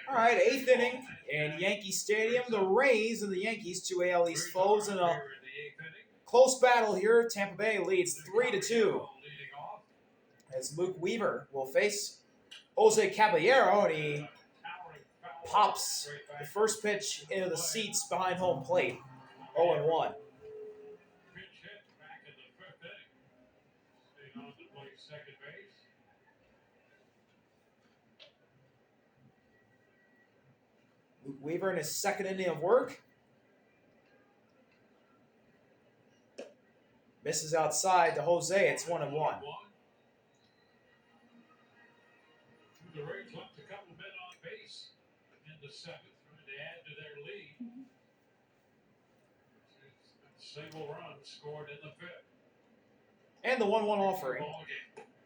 All right, eighth inning in Yankee Stadium. The Rays and the Yankees, two AL East foes, in a close battle here. Tampa Bay leads 3-2 as Luke Weaver will face Jose Caballero, and he pops the first pitch into the seats behind home plate. 0-1. Luke Weaver in his second inning of work. Misses outside to Jose. It's 1-1. The Rays left a couple men on base in the seventh, trying to add to their lead. A single run scored in the fifth. And the 1-1 offering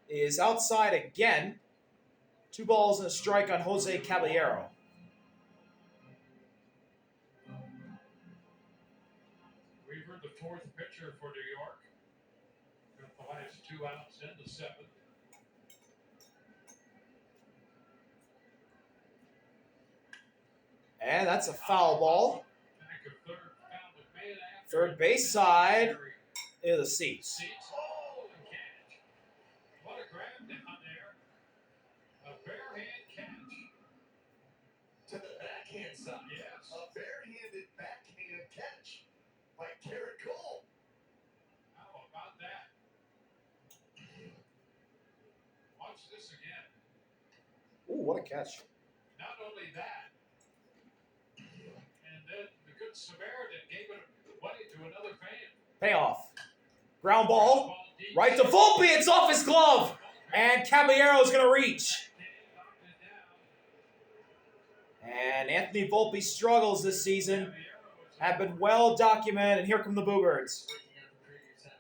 is outside again. 2 balls and a strike on Jose Caballero. Weaver, the fourth pitcher for New York. Got the last 2 outs in the seventh. And that's a foul ball. Third base side into the seats. What a grab down there. A bare-hand catch. To the backhand side. Yes. A bare-handed backhand catch by Garrett Cole. How about that? Watch this again. Ooh, what a catch. Not only that, and then the good Samaritan gave it away to another fan. Payoff. Ground ball. Right to Volpe. It's off his glove. And Caballero's going to reach. And Anthony Volpe's struggles this season have been well documented. And here come the Boo-Birds. Not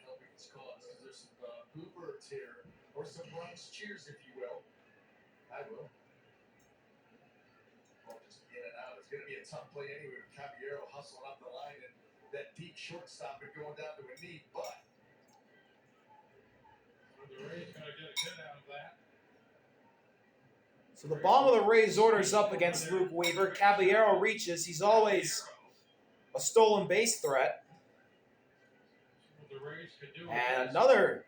helping his cause because there's some Boo-Birds here, or some Bronx cheers, if you will. I will. Well, just in and out. It's going to be a tough play anyway with Caballero hustling up the line and that deep shortstop and going down to a knee, but The Rays got to get a hit out of that. So the bomb of the Rays orders up against Luke Weaver. Caballero reaches. He's always a stolen base threat. The Rays could do And another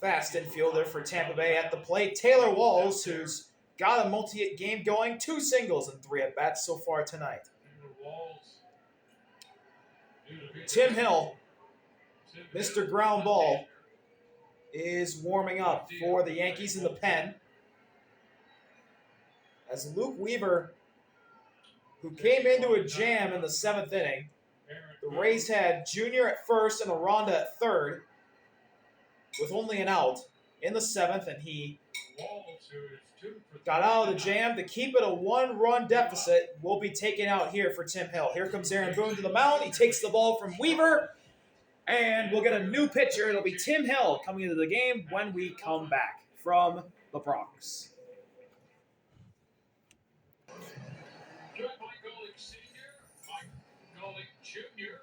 fast infielder for Tampa Bay at the plate, Taylor Walls, who's got a multi-hit game going. 2 singles and 3 at-bats so far tonight. Tim Hill, Mr. Ground Ball, is warming up for the Yankees in the pen. As Luke Weaver, who came into a jam in the 7th inning, the Rays had Junior at first and Aranda at third, with only an out in the 7th, and he got out of the jam to keep it a 1-run deficit. Will be taken out here for Tim Hill. Here comes Aaron Boone to the mound. He takes the ball from Weaver, and we'll get a new pitcher. It'll be Tim Hill coming into the game when we come back from the Bronx. Join Mike Golick Sr., Mike Golick Jr.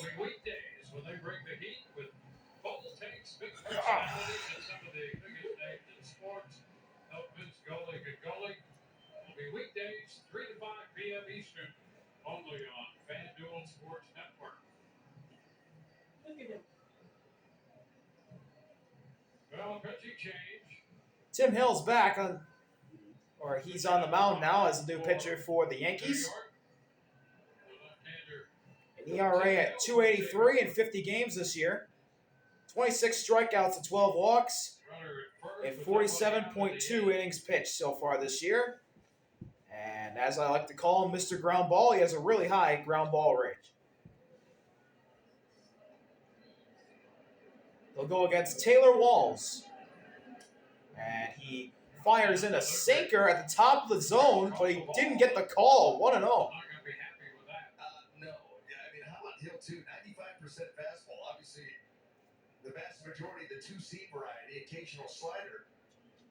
on weekdays when they bring the heat with bowl takes, big personalities, and some of the biggest names in sports. Help Vince Golick and Golick will be weekdays 3 to 5 p.m. Eastern, only on FanDuel Sports Network. Well, pitching change. Tim Hill's back on, or he's on the mound now as a new pitcher for the Yankees. An ERA at 2.83 in 50 games this year. 26 strikeouts and 12 walks. And 47.2 innings pitched so far this year. And as I like to call him, Mr. Ground Ball, he has a really high ground ball range. They'll go against Taylor Walls. And he fires in a sinker at the top of the zone, but he didn't get the call. 1-0. I'm not going to be happy with that. no. Yeah, I mean, how about Hill, too? 95% fastball. Obviously, the vast majority, the 2-seam variety, occasional slider.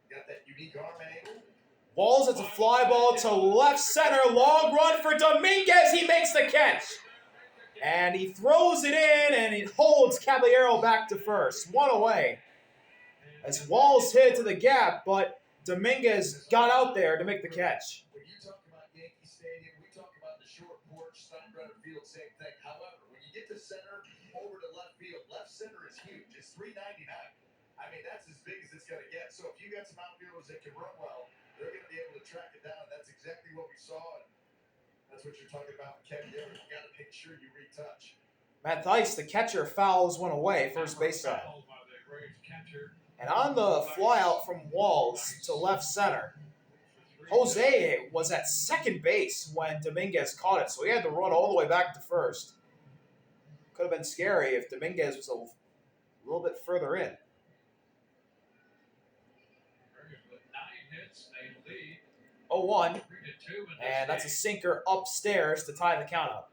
Got that unique arm angle. Walls, it's a fly ball to left center. Long run for Dominguez. He makes the catch. And he throws it in, and it holds Caballero back to first. 1 away. As Walls hit it to the gap, but Dominguez got out there to make the catch. When you talk about Yankee Stadium, we talk about the short porch, Steinbrenner Field, same thing. However, when you get to center, over to left field, left center is huge. It's 399. I mean, that's as big as it's going to get. So if you got some outfielders that can run well, they're going to be able to track it down. That's exactly what we saw. And that's what you're talking about with Kevin Dillon. You got to make sure you retouch. Matt Thaiss, the catcher, fouls one away, first base side. And on the flyout from Walls to left center, Jose was at second base when Dominguez caught it, so he had to run all the way back to first. Could have been scary if Dominguez was a little bit further in. 0-1, and that's a sinker upstairs to tie the count up.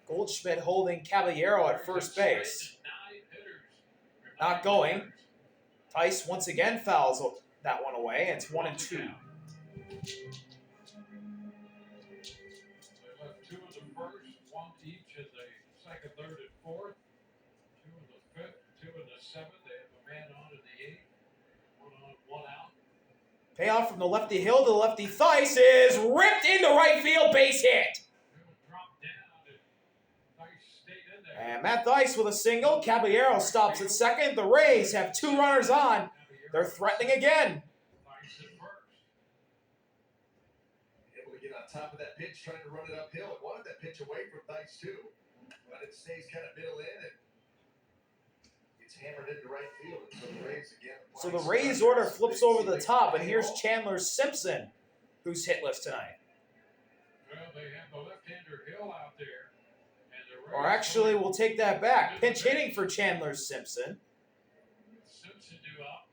Goldschmidt holding Caballero at first base. Not going. Thaiss once again fouls that one away, and it's 1-2. They left 2 in the first, 1 each in the second, third, and fourth. 2 in the fifth, 2 in the seventh. They have a man on in the eighth. 1 on, 1 out. Payoff from the lefty Hill to the lefty Thaiss is ripped into right field, base hit. Dropped down and Thaiss stayed in there. And Matt Thaiss with a single. Caballero stops at second. The Rays have 2 runners on. They're threatening again. Thaiss at first. Able to get on top of that pitch, trying to run it uphill. It wanted that pitch away from Thaiss too, but it stays kind of middle in and gets hammered into right field. So the Rays again. So the Rays order flips over the top, and here's Chandler Simpson, who's hitless tonight. Well, they have the left-hander Hill out there. And the Rays Or actually, we'll take that back. Pinch hitting for Chandler Simpson. Simpson due up.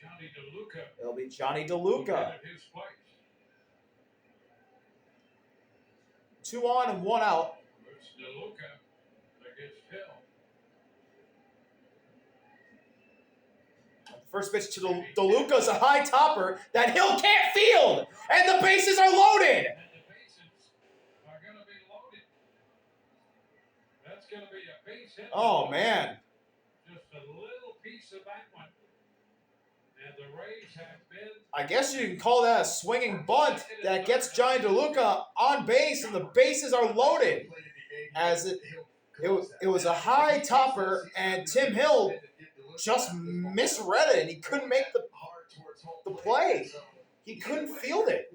Johnny DeLuca. It'll be Johnny will DeLuca. get at his place. 2 on and 1 out. It's DeLuca against Hill. First pitch to DeLuca's a high topper that Hill can't field, and the bases are loaded. And the bases are going to be loaded. That's going to be a base hit. Oh, man. Just a little piece of that one. And the Rays have been. I guess you can call that a swinging bunt that gets Johnny DeLuca on base, and the bases are loaded. As it was a high topper, and Tim Hill just misread it, and he couldn't make the play. He couldn't field it.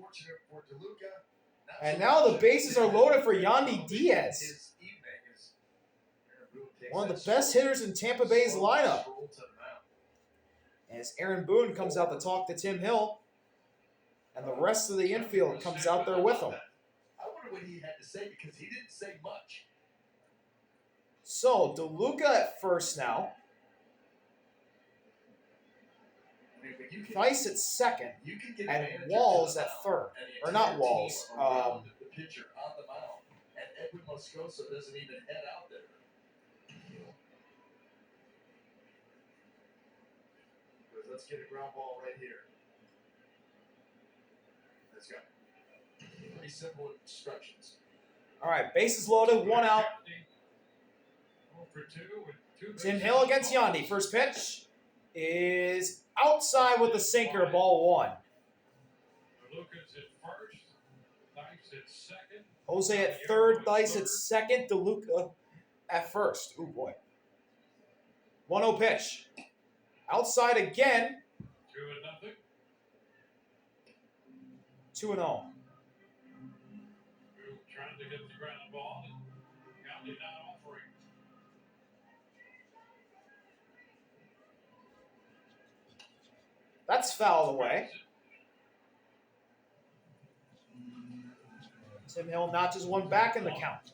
And now the bases are loaded for Yandy Diaz, one of the best hitters in Tampa Bay's lineup. As Aaron Boone comes out to talk to Tim Hill, and the rest of the infield comes out there with him. I wonder what he had to say because he didn't say much. So, DeLuca at first now. Thaiss at second, and Walls at third. Or not Walls. The pitcher on the mound, and Edwin Moscoso doesn't even head out there. Let's get a ground ball right here. Let's go. Pretty simple instructions. All right, bases loaded, 1 out. Tim Hill against Yandy. First pitch is outside with the sinker, ball 1. DeLuca's at first. Thaiss at second. Jose at third, Thaiss at second, DeLuca at first. Ooh, boy. 1-0 pitch. Outside again. 2-0. 2-0. Trying to get the ground ball. Yandy not offering. That's fouled away. Tim Hill notches one back in the count.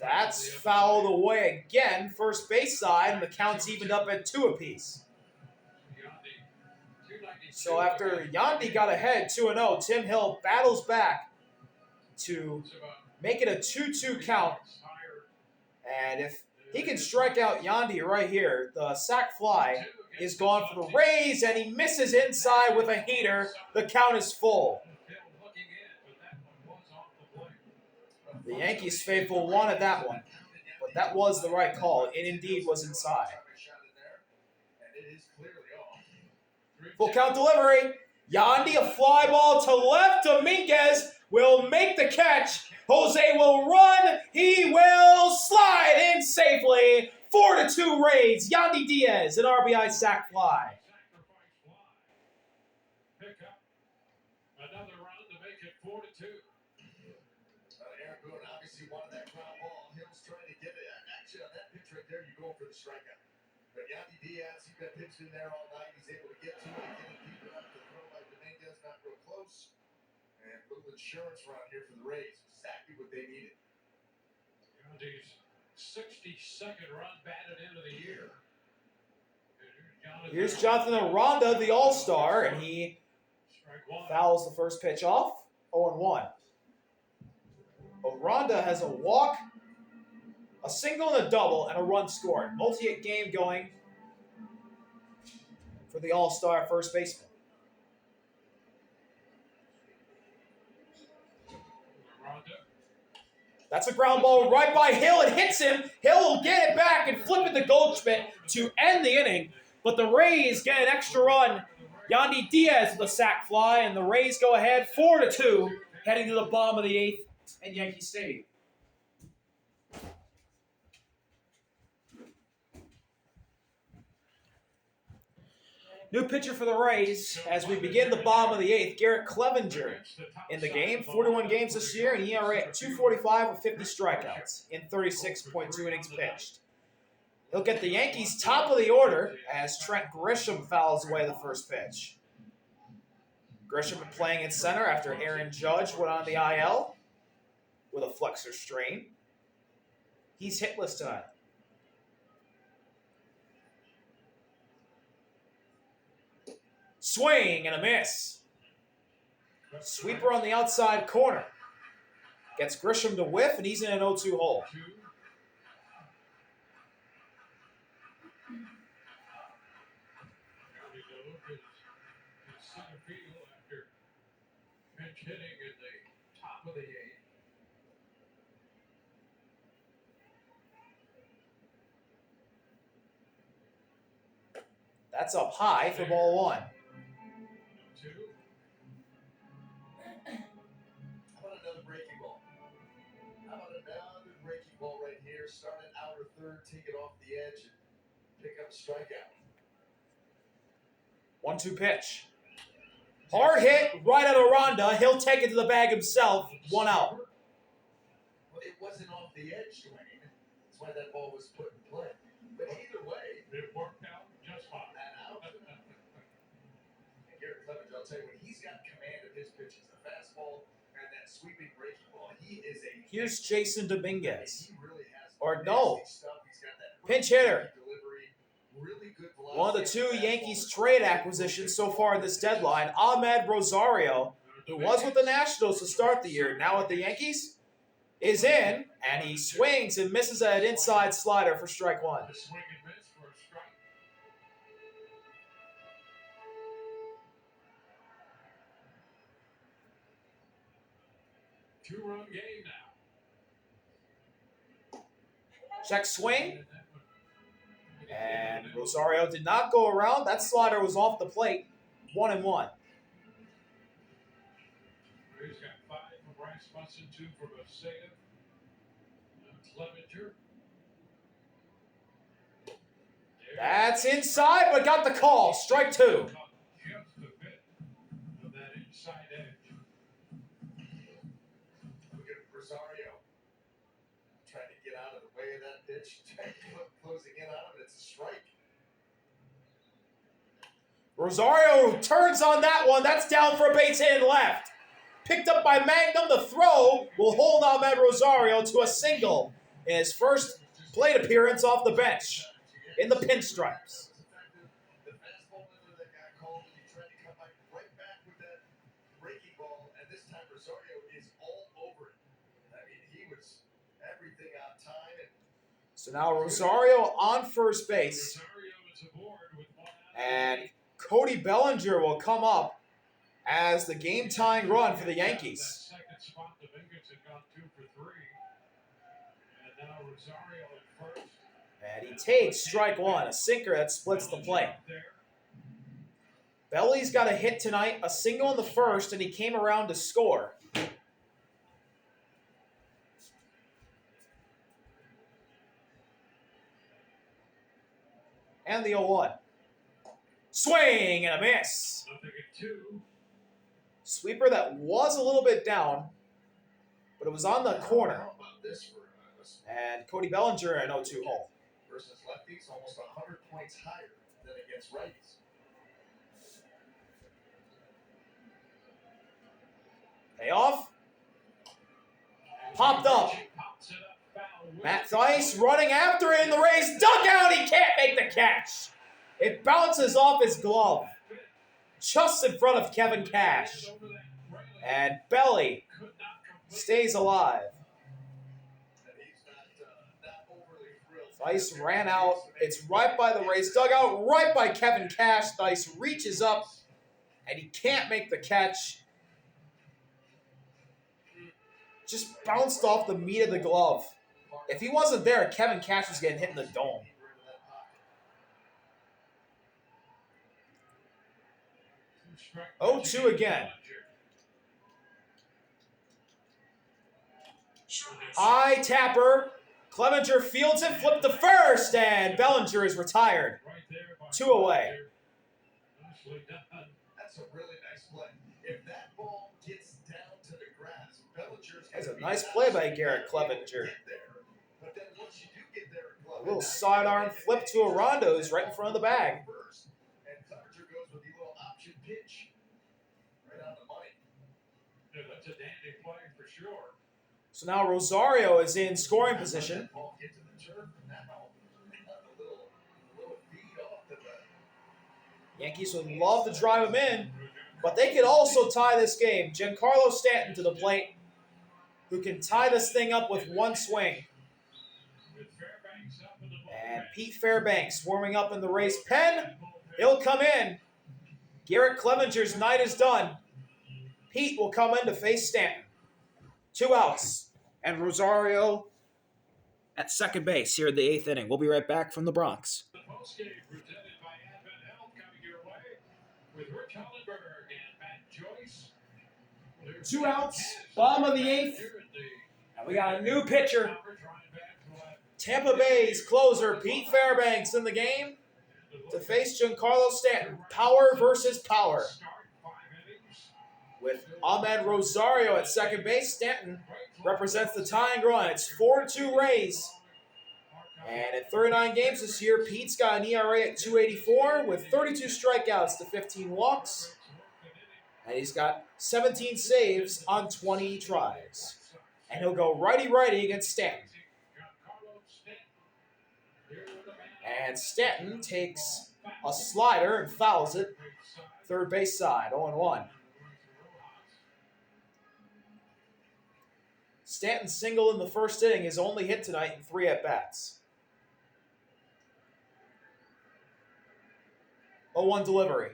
That's fouled away again, first base side, and the count's evened up at 2 apiece. So after Yandy got ahead 2-0, Tim Hill battles back to make it a 2-2 count. And if he can strike out Yandy right here, the sac fly is gone for the Rays, and he misses inside with a heater. The count is full. The Yankees faithful wanted that one, but that was the right call. It indeed was inside. Full count delivery. Yandy, a fly ball to left. Dominguez will make the catch. Jose will run. He will slide in safely. 4-2 Rays. Yandy Diaz, an RBI sac fly. Pick up another run to make it 4-2. Aaron Boone obviously wanted that ground ball. Hill's trying to get it. Actually, on that pitch right there, you go for the strikeout. But Yandy Diaz, he's been pitched in there all night. He's able to get to it, get it deep enough to throw by Dominguez, not real close. And a little insurance run here for the Rays. Exactly what they needed. Yandy's 62nd run batted into the year. Here's Jonathan Aranda, the All-Star, and he fouls the first pitch off. 0-1. Aranda has a walk, a single and a double, and a run scored. Multi-hit game going for the All-Star first baseman. That's a ground ball right by Hill. It hits him. Hill will get it back and flip it to Goldschmidt to end the inning. But the Rays get an extra run. Yandy Diaz with a sac fly, and the Rays go ahead 4-2, heading to the bottom of the 8th at Yankee Stadium. New pitcher for the Rays as we begin the bottom of the 8th. Garrett Clevenger in the game. 41 games this year, and ERA at 2.45 with 50 strikeouts in 36.2 innings pitched. He'll get the Yankees top of the order as Trent Grisham fouls away the first pitch. Grisham been playing in center after Aaron Judge went on the IL with a flexor strain. He's hitless tonight. Swing and a miss. Sweeper on the outside corner. Gets Grisham to whiff, and he's in an 0-2 hole. Hitting at the top of the 8th. That's up high for ball 1. 2. How about another breaking ball? How about another breaking ball right here? Start at outer third, take it off the edge, and pick up a strikeout. 1-2 pitch. Hard hit right at Aranda. He'll take it to the bag himself. 1 out. Well, it wasn't off the edge, Dwayne. That's why that ball was put in play. But either way, It worked out just fine. that out. And Garrett Clevenger, I'll tell you, when he's got command of his pitches, the fastball and that sweeping breaking ball, he is a... Here's Jason Dominguez. He really has Or no. stuff. He's got that Pinch hitter. delivery, really good velocity. One of the 2 Yankees trade acquisitions so far in this deadline, Ahmed Rosario, who was with the Nationals to start the year, now with the Yankees, is in, and he swings and misses an inside slider for strike 1. The swing and miss for a strike. Two-run game now. Check swing, and Rosario did not go around. That slider was off the plate. 1-1. He's got 5 for Bryce Munson, 2 for Basayev. Clevenger. That's inside, but got the call. Strike 2. Just a bit of that inside edge. Look at Rosario trying to get out of the way of that pitch, closing in on him. It's a strike. Rosario turns on that one. That's down for a base hit and left. Picked up by Magnum. The throw will hold Ahmed Rosario to a single in his first plate appearance off the bench in the pinstripes. The fastball that got called, and he tried to come right back with that breaking ball, and this time Rosario is all over it. I mean, he was everything on time. And So now Rosario on first base. Rosario is aboard with 1 out. And Cody Bellinger will come up as the game-tying run for the Yankees. That second spot, the Bengals had gone 2 for 3. And now Rosario at first. And he takes strike one, a sinker that splits the plate. Belly's got a hit tonight, a single in the first, and he came around to score. And the 0-1. Swing and a miss. Sweeper that was a little bit down, but it was on the corner. And Cody Bellinger an 0-2 home. Versus lefties, almost 100 points higher than against righties. Payoff. Popped up. Matt Thaiss running after it in the Rays. Dugout, he can't make the catch. It bounces off his glove. Just in front of Kevin Cash. And Belly stays alive. Thaiss ran out. It's right by the Rays dugout, right by Kevin Cash. Thaiss reaches up, and he can't make the catch. Just bounced off the meat of the glove. If he wasn't there, Kevin Cash was getting hit in the dome. Oh, 2 again. High tapper. Clevenger fields it, flipped to first, and Bellinger is retired. 2 away. That's a really nice play. If that ball gets down to the grass, Bellinger's That's a nice play by Garrett Clevenger. But then once you do get there, A little sidearm flip to Arondo's right in front of the bag. And Clevenger goes with the little option pitch. Right on the money. Yeah, that's a dandy play for sure. So now Rosario is in scoring position. Yankees would love to drive him in, but they could also tie this game. Giancarlo Stanton to the plate, who can tie this thing up with one swing. And Pete Fairbanks warming up in the Rays pen. He'll come in. Garrett Clevenger's night is done. Pete will come in to face Stanton. 2 outs. And Rosario at second base here in the 8th inning. We'll be right back from the Bronx. The postgame presented by Advent Health coming your way with Rich Hollenberg and Matt Joyce. 2 outs, bottom of the 8th. And we got a new pitcher. Tampa Bay's closer, Pete Fairbanks, in the game to face Giancarlo Stanton. Power versus power. With Ahmed Rosario at second base, Stanton represents the tying run. It's 4-2 Rays. And in 39 games this year, Pete's got an ERA at 2.84 with 32 strikeouts to 15 walks. And he's got 17 saves on 20 tries. And he'll go righty-righty against Stanton. And Stanton takes a slider and fouls it. Third base side, 0-1. Stanton's single in the first inning is only hit tonight in 3 at-bats. 0-1 delivery.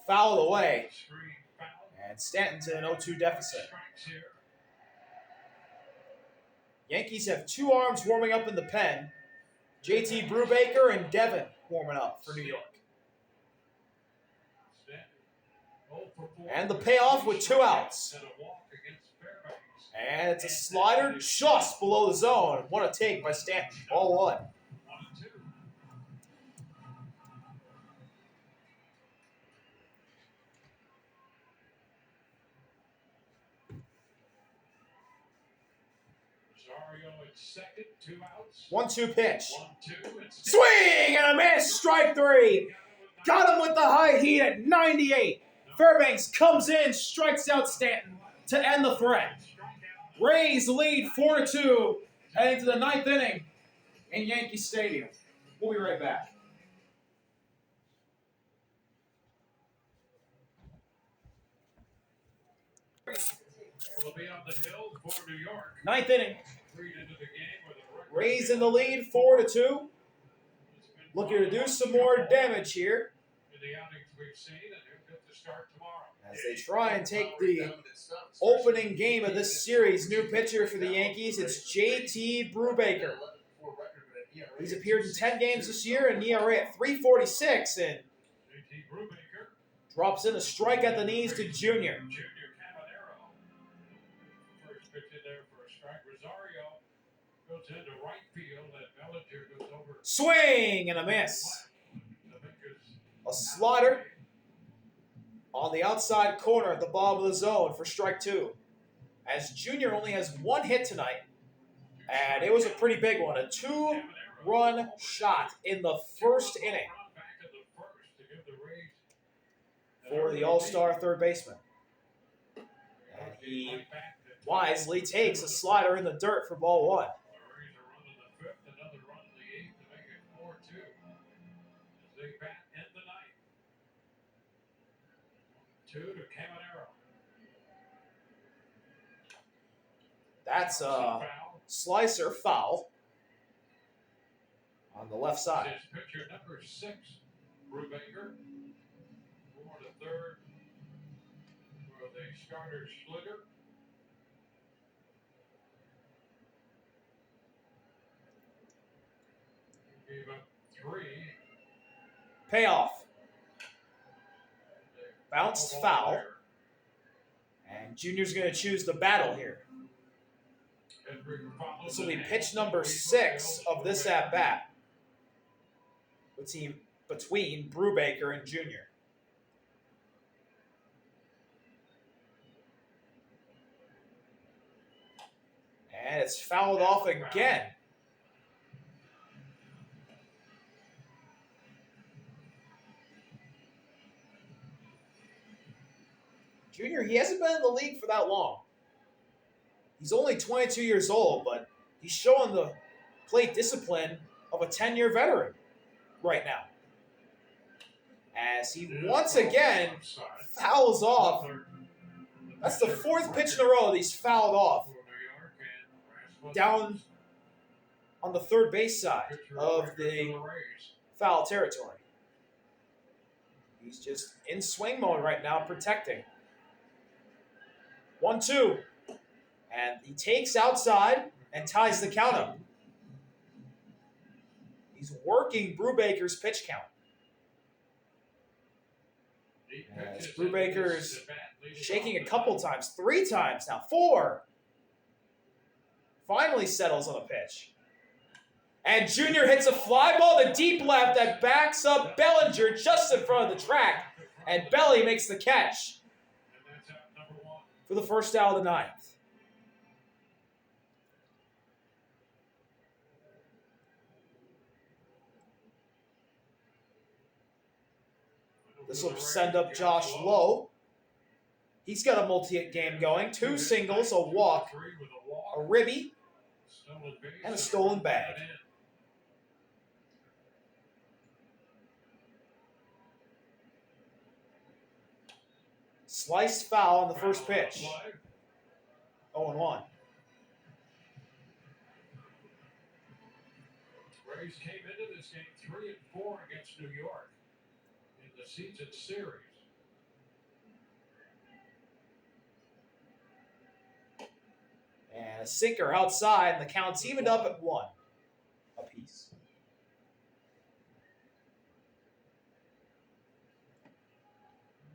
Fouled away. And Stanton's in an 0-2 deficit. Yankees have 2 arms warming up in the pen. JT Brubaker and Devin warming up for New York. And the payoff with 2 outs. And it's a slider just below the zone. What a take by Stanton. Ball 1. Rosario at second, 2 outs. 1-2 pitch. 1-2. Swing and a miss. Strike 3. Got him with the high heat at 98. Fairbanks comes in, strikes out Stanton to end the threat. Rays lead 4-2 heading to the 9th inning in Yankee Stadium. We'll be right back. Will be on the hill for New York. 9th inning. Into the game with a Rays in the lead 4-2. It's been looking to do some more damage here In the outings we've seen, and he'll get the start tomorrow. as they try and take the opening game of this series. New pitcher for the Yankees, it's J.T. Brubaker. He's appeared in 10 games this year, an ERA at 3.46, and JT Brubaker. drops in a strike at the knees to Junior. Junior Cabanero. First pitch in there for a strike. Rosario goes into right field, and Bellinger goes over. Swing and a miss. A slider on the outside corner at the bottom of the zone for strike 2. As Junior only has 1 hit tonight, and it was a pretty big one. A 2-run shot in the first inning for the all-star third baseman. And he wisely takes a slider in the dirt for ball 1. To Cabanero. That's a slicer foul on the left side. This is pitcher number 6, Brubaker. For the third for the starter Splitter. Gave up 3. Payoff. Bounced foul. And Junior's going to choose the battle here. This will be pitch number 6 of this at-bat between Brubaker and Junior. And it's fouled off again. Junior, he hasn't been in the league for that long. He's only 22 years old, but he's showing the plate discipline of a 10-year veteran right now. As he once again fouls off. That's the 4th pitch in a row that he's fouled off. Down on the third base side of the foul territory. He's just in swing mode right now, protecting. 1-2. And he takes outside and ties the count up. He's working Brubaker's pitch count. As Brubaker's shaking a couple times, 3 times now, 4. Finally settles on a pitch. And Junior hits a fly ball to deep left that backs up Bellinger just in front of the track. And Belly makes the catch for the first out of the 9th. This will send up Josh Lowe. He's got a multi-hit game going. 2 singles, a walk, a ribby, and a stolen bag. Sliced foul on the first pitch. 0-1. Rays came into this game 3-4 against New York in the season series. And a sinker outside, and the count's evened up at 1 apiece.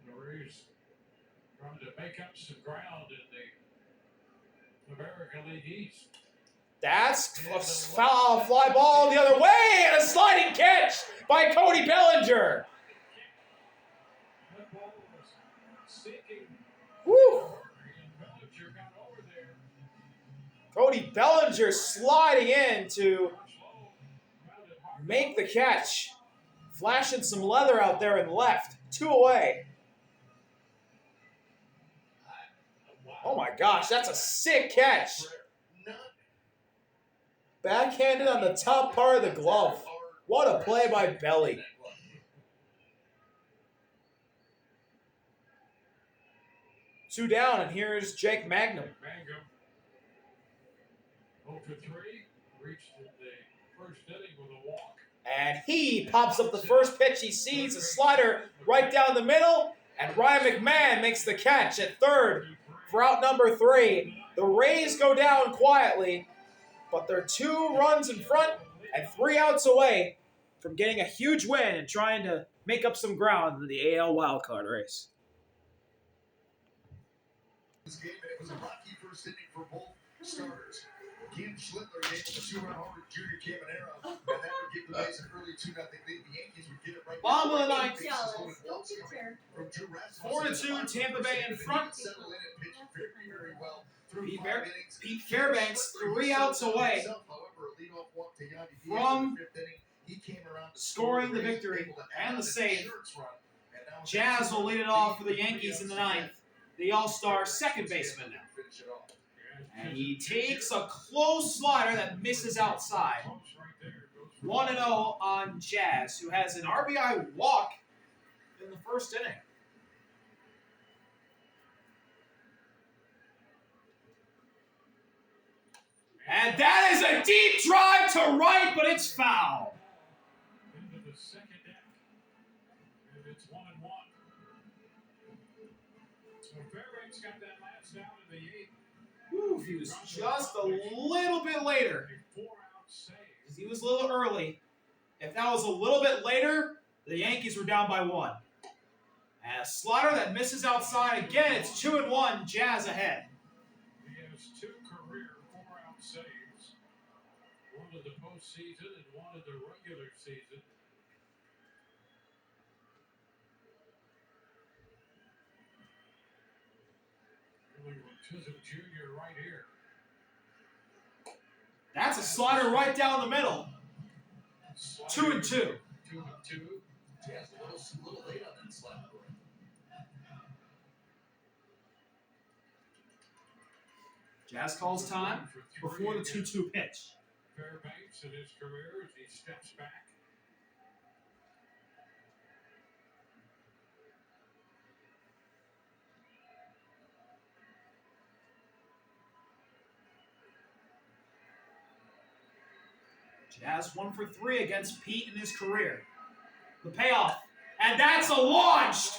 The Rays trying to make up some ground in the American League East. That's a foul fly ball the other way, and a sliding catch by Cody Bellinger. That ball was sinking. Woo! And Bellinger got over there. Cody Bellinger sliding in to make the catch. Flashing some leather out there and left. 2 away. Oh my gosh, that's a sick catch. Backhanded on the top part of the glove. What a play by Belly. Two down, and here's Jake Magnum. Mangum 0 for 3, reached the first inning with a walk. And he pops up the first pitch he sees, a slider right down the middle, and Ryan McMahon makes the catch at third for out number 3. The Rays go down quietly, but they're 2 runs in front and 3 outs away from getting a huge win and trying to make up some ground in the AL wildcard race. This game, and it was a rocky first inning for both starters. Ken Schlittler gave him a 2-run homer to Junior Caminero, and that would give the Rays an early 2-0 lead. The Yankees would get it right. Bottom of the ninth. From 4-2, Tampa Bay in front. Settle in and pitch very, very well through Pete 5 innings. Pete Fairbanks 3 outs away However, a leadoff walk to Yandy from in the 5th inning. He came around to scoring the Rays, victory able to and add the an save. insurance run, and now it's Jazz will lead it off for the Yankees in the 9th. 9th. The All-Star second baseman now. Finish it off. And he takes a close slider that misses outside. 1-0 on Jazz, who has an RBI walk in the first inning. And that is a deep drive to right, but it's foul. Into the second deck. And it's 1-1. So Fairbanks got that last out in the 8th. Whew, he was just a little bit later. A 4-out save. He was a little early. If that was a little bit later, the Yankees were down by 1. And a slider that misses outside. Again, it's 2-1, Jazz ahead. He has 2 career 4-out saves. One of the postseason and one of the regular season. Really Chisholm Jr. right here. That's a slider right down the middle. 2-2. 2-2. Jazz a little late on that slide. Jazz calls time before the 2-2 pitch. Fairbanks in his career as he steps back. Jazz 1 for 3 against Pete in his career. The payoff. And that's a launch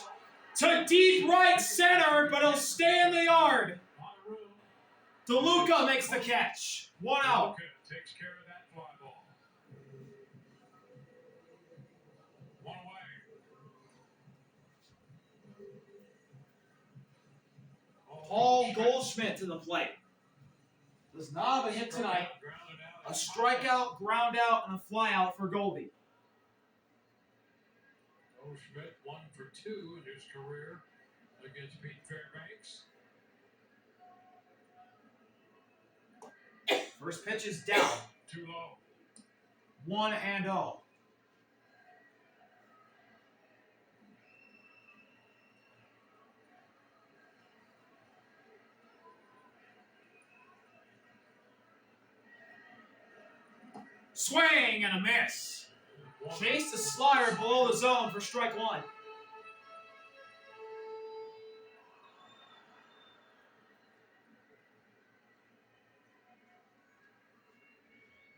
to deep right center, but he'll stay in the yard. DeLuca makes the catch. 1 out. Takes care of that fly ball. 1 away. Paul Goldschmidt to the plate. Does not have a hit tonight. A strikeout, ground out, and a fly out for Goldie. Goldschmidt 1 for 2 in his career against Pete Fairbanks. First pitch is down. Too low. 1-0. Swing and a miss. Chased the slider below the zone for strike 1.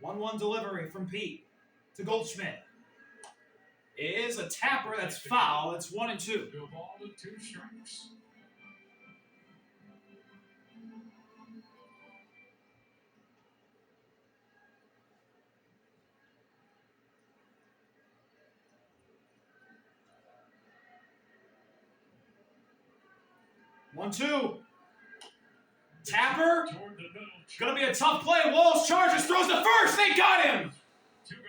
One delivery from Pete to Goldschmidt. It is a tapper that's foul. It's 1-2. The ball with 2 strikes. One, two. Tapper. Toward the middle. Gonna be a tough play. Walls charges, throws to first. They got him. 2 gone.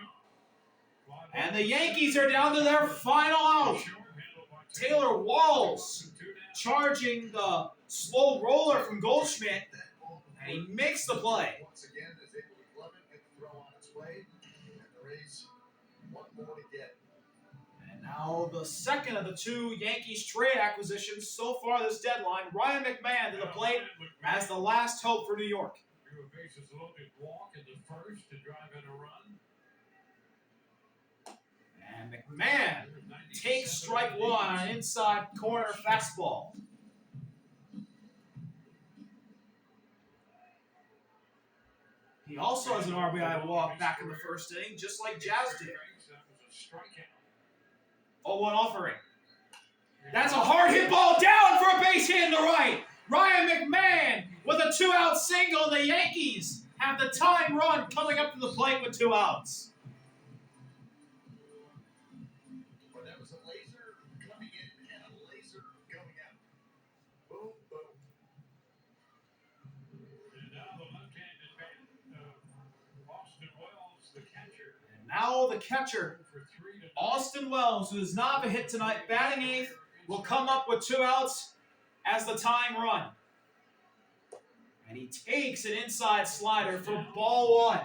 Fly ball. And the Yankees are down to their final out. Short handle by Taylor Walls 2 down. charging the slow roller from Goldschmidt. And he makes the play. Once again, is able to glove it, get the throw on its way, and the Rays one more to get. And now the second of the 2 Yankees trade acquisitions so far this deadline. Ryan McMahon to the plate as the last hope for New York. Do a bases loaded walk in the first to drive in a run. And McMahon takes strike 1 on an inside corner fastball. He also has an RBI walk back in the first inning, just like Jazz did. strikeout. 0-1 offering. That's a hard hit ball down for a base hit in the right. Ryan McMahon with a 2-out single. The Yankees have the tying run coming up to the plate with 2 outs. But that was a laser coming in and a laser going out. Boom, boom. And now the left-handed bat, Austin Wells, the catcher. And now the catcher, For 3 to Austin Wells, who does not have a hit tonight, batting 8th, will come up with 2 outs as the tying run. And he takes an inside slider for ball 1.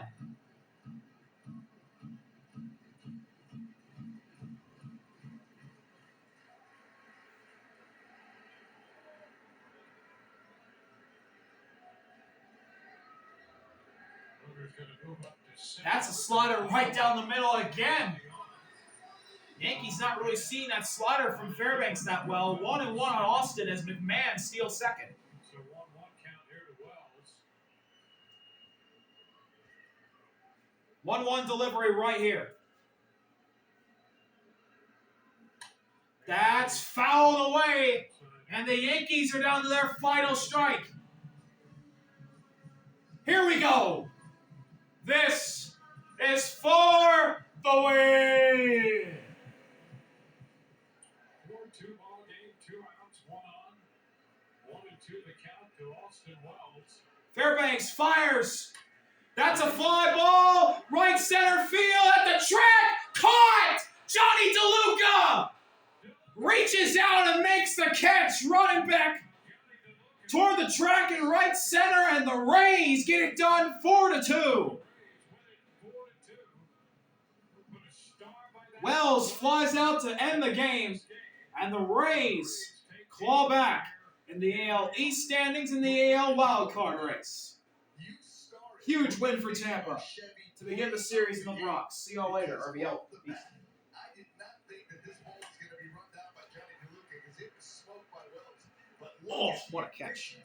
That's a slider right down the middle again. Yankees not really seeing that slider from Fairbanks that well. 1-1 on Austin as McMahon steals second. So 1-1 count here to Wells. 1-1 delivery right here. That's fouled away, and the Yankees are down to their final strike. Here we go. This is for the win. 4-2 ball game, 2 outs, 1 on. 1-2 the count to Austin Wells. Fairbanks fires. That's a fly ball. Right center field at the track. Caught! Johnny DeLuca reaches out and makes the catch. Running back toward the track in right center, and the Rays get it done 4-2. Wells flies out to end the game, and the Rays claw back in the AL East standings in the AL wildcard race. Huge win for Tampa to begin the series in the Bronx. See y'all later, RBL. Peace. I did not think that this ball was going to be run down by Johnny DeLuca because it was smoked by Wells. But Oh, what a catch.